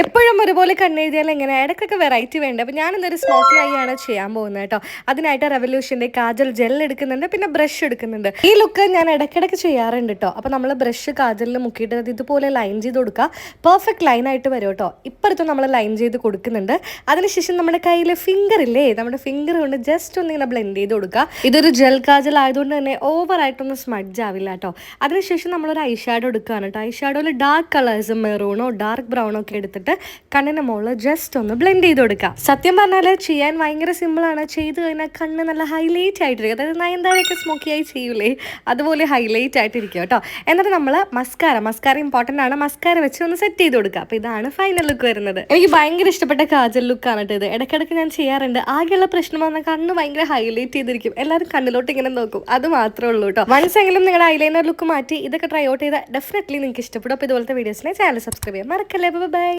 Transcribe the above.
എപ്പോഴും ഒരുപോലെ കണ്ണെഴുതിയാൽ എങ്ങനെ ഇടയ്ക്കൊക്കെ വെറൈറ്റി വേണ്ട. അപ്പോൾ ഞാൻ ഇന്നൊരു സ്മോക്കി ഐ ആണ് ചെയ്യാൻ പോകുന്നത് കേട്ടോ. അതിനായിട്ട് റെവല്യൂഷൻ്റെ കാജൽ ജെൽ എടുക്കുന്നുണ്ട്, പിന്നെ ബ്രഷ് എടുക്കുന്നുണ്ട്. ഈ ലുക്ക് ഞാൻ ഇടയ്ക്കിടയ്ക്ക് ചെയ്യാറുണ്ട് കേട്ടോ. അപ്പോൾ നമ്മൾ ബ്രഷ് കാജലിൽ മുക്കിയിട്ട് അത് ഇതുപോലെ ലൈൻ ചെയ്ത് കൊടുക്കുക. പെർഫെക്റ്റ് ലൈനായിട്ട് വരും കേട്ടോ. ഇപ്പുറത്തും നമ്മൾ ലൈൻ ചെയ്ത് കൊടുക്കുന്നുണ്ട്. അതിനുശേഷം നമ്മുടെ കയ്യിൽ ഫിംഗർ ഇല്ലേ, നമ്മുടെ ഫിംഗർ കൊണ്ട് ജസ്റ്റ് ഒന്ന് ഇങ്ങനെ ബ്ലെൻഡ് ചെയ്ത് കൊടുക്കുക. ഇതൊരു ജെൽ കാജൽ ആയതുകൊണ്ട് തന്നെ ഓവറായിട്ടൊന്നും സ്മഡ്ജ് ആവില്ല കേട്ടോ. അതിനുശേഷം നമ്മളൊരു ഐ ഷാഡോ എടുക്കുകയാണ് കേട്ടോ. ഐ ഷാഡോയിൽ ഡാർക്ക് കളേഴ്സ് മെറൂണോ ഡാർക്ക് ബ്രൗണോ ഒക്കെ എടുത്തിട്ട് കണ്ണിന് മുകളിൽ ജസ്റ്റ് ഒന്ന് ബ്ലെൻഡ് ചെയ്ത് കൊടുക്കുക. സത്യം പറഞ്ഞാൽ ചെയ്യാൻ ഭയങ്കര സിമ്പിളാണ്. ചെയ്ത് കഴിഞ്ഞാൽ കണ്ണ് നല്ല ഹൈലൈറ്റ് ആയിട്ടിരിക്കും. അതായത് നയൻതാരയൊക്കെ സ്മോക്കിയായി ചെയ്യൂലേ, അതുപോലെ ഹൈലൈറ്റ് ആയിട്ടിരിക്കും കേട്ടോ. എന്നിട്ട് നമ്മൾ മസ്കാര ഇമ്പോർട്ടൻ്റ് ആണ്. മസ്കാര വെച്ച് ഒന്ന് സെറ്റ് ചെയ്ത് കൊടുക്കുക. അപ്പോൾ ഇതാണ് ഫൈനൽ ലുക്ക് വരുന്നത്. എനിക്ക് ഭയങ്കര ഇഷ്ടപ്പെട്ട കാജൽ ലുക്കാണ് കേട്ടോ ഇത്. ഇടയ്ക്കിടയ്ക്ക് ഞാൻ ചെയ്യാറുണ്ട്. ആകെയുള്ള പ്രശ്നം പറഞ്ഞാൽ കണ്ണ് ഭയങ്കര ഹൈലൈറ്റ് ചെയ്തിരിക്കും. എല്ലാവരും കണ്ണിലോട്ട് ഇങ്ങനെ നോക്കും. അത് മാത്രമേ ഉള്ളൂ കേട്ടോ. വൺസ് എങ്കിലും നിങ്ങളുടെ ഐലൈനർ ലുക്ക് മാറ്റി ഇതൊക്കെ ട്രൈ ഔട്ട് ചെയ്താൽ ഡെഫിനറ്റ്ലി നിങ്ങൾക്ക് ഇഷ്ടപ്പെടും. അപ്പോൾ ഇതുപോലത്തെ വീഡിയോസിനെ ചാനൽ സബ്സ്ക്രൈബ് ചെയ്യാൻ മറക്കല്ലേ. ബൈ.